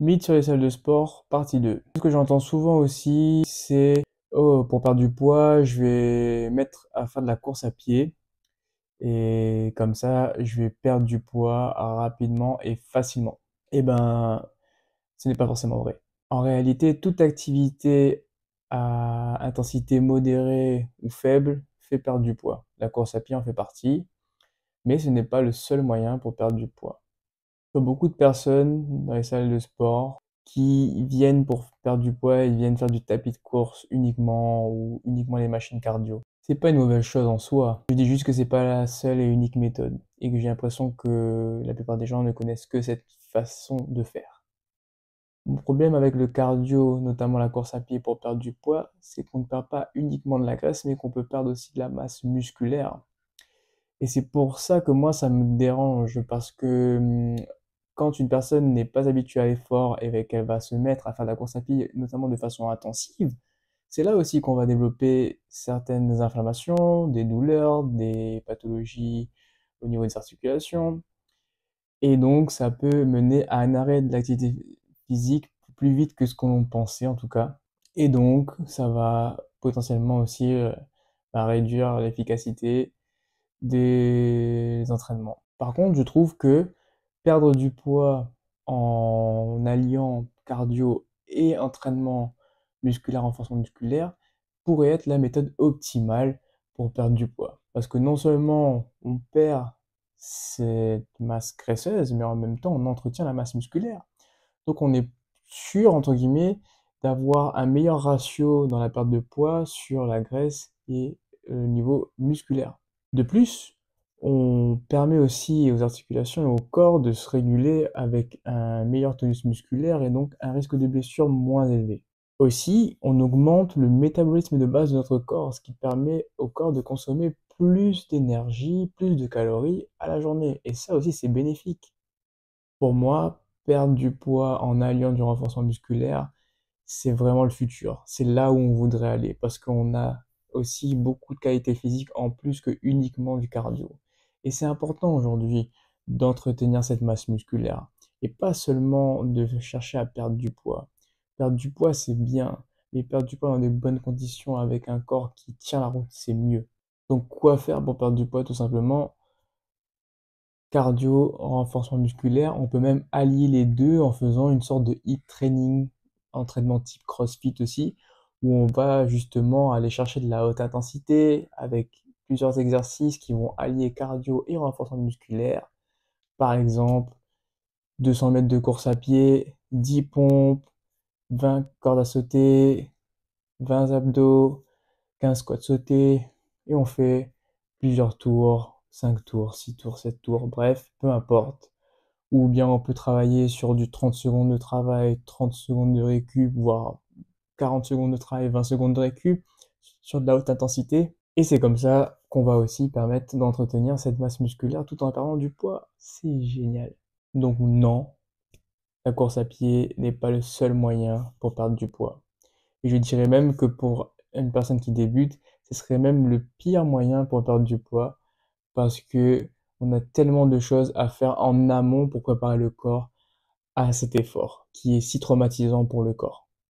Mythe sur les salles de sport, partie 2. Ce que j'entends souvent aussi, c'est oh, pour perdre du poids, je vais mettre à faire de la course à pied et comme ça, je vais perdre du poids rapidement et facilement. Eh ben, ce n'est pas forcément vrai. En réalité, toute activité à intensité modérée ou faible fait perdre du poids. La course à pied en fait partie, mais ce n'est pas le seul moyen pour perdre du poids. Il y a beaucoup de personnes dans les salles de sport qui viennent pour perdre du poids, ils viennent faire du tapis de course uniquement ou uniquement les machines cardio. C'est pas une mauvaise chose en soi. Je dis juste que c'est pas la seule et unique méthode et que j'ai l'impression que la plupart des gens ne connaissent que cette façon de faire. Mon problème avec le cardio, notamment la course à pied pour perdre du poids, c'est qu'on ne perd pas uniquement de la graisse, mais qu'on peut perdre aussi de la masse musculaire. Et c'est pour ça que moi, ça me dérange, parce que quand une personne n'est pas habituée à l'effort et qu'elle va se mettre à faire de la course à pied, notamment de façon intensive, c'est là aussi qu'on va développer certaines inflammations, des douleurs, des pathologies au niveau des articulations. Et donc, ça peut mener à un arrêt de l'activité physique plus vite que ce qu'on pensait en tout cas. Et donc, ça va potentiellement aussi réduire l'efficacité des entraînements. Par contre, je trouve que perdre du poids en alliant cardio et entraînement musculaire, renforcement musculaire, pourrait être la méthode optimale pour perdre du poids. Parce que non seulement on perd cette masse graisseuse, mais en même temps on entretient la masse musculaire. Donc on est sûr, entre guillemets, d'avoir un meilleur ratio dans la perte de poids sur la graisse et le niveau musculaire. De plus, on permet aussi aux articulations et au corps de se réguler avec un meilleur tonus musculaire et donc un risque de blessure moins élevé. Aussi, on augmente le métabolisme de base de notre corps, ce qui permet au corps de consommer plus d'énergie, plus de calories à la journée. Et ça aussi, c'est bénéfique. Pour moi, perdre du poids en alliant du renforcement musculaire, c'est vraiment le futur. C'est là où on voudrait aller parce qu'on a aussi beaucoup de qualités physiques en plus que uniquement du cardio. Et c'est important aujourd'hui d'entretenir cette masse musculaire et pas seulement de chercher à perdre du poids. Perdre du poids, c'est bien, mais perdre du poids dans de bonnes conditions avec un corps qui tient la route, c'est mieux. Donc, quoi faire pour perdre du poids? Tout simplement, cardio, renforcement musculaire. On peut même allier les deux en faisant une sorte de HIIT training, entraînement type CrossFit aussi, où on va justement aller chercher de la haute intensité avec plusieurs exercices qui vont allier cardio et renforcement musculaire. Par exemple, 200 mètres de course à pied, 10 pompes, 20 cordes à sauter, 20 abdos, 15 squats sautés, et on fait plusieurs tours, 5 tours, 6 tours, 7 tours, bref, peu importe. Ou bien on peut travailler sur du 30 secondes de travail, 30 secondes de récup, voire 40 secondes de travail, 20 secondes de récup, sur de la haute intensité. Et c'est comme ça qu'on va aussi permettre d'entretenir cette masse musculaire tout en perdant du poids. C'est génial. Donc non, la course à pied n'est pas le seul moyen pour perdre du poids. Et je dirais même que pour une personne qui débute, ce serait même le pire moyen pour perdre du poids parce que on a tellement de choses à faire en amont pour préparer le corps à cet effort qui est si traumatisant pour le corps.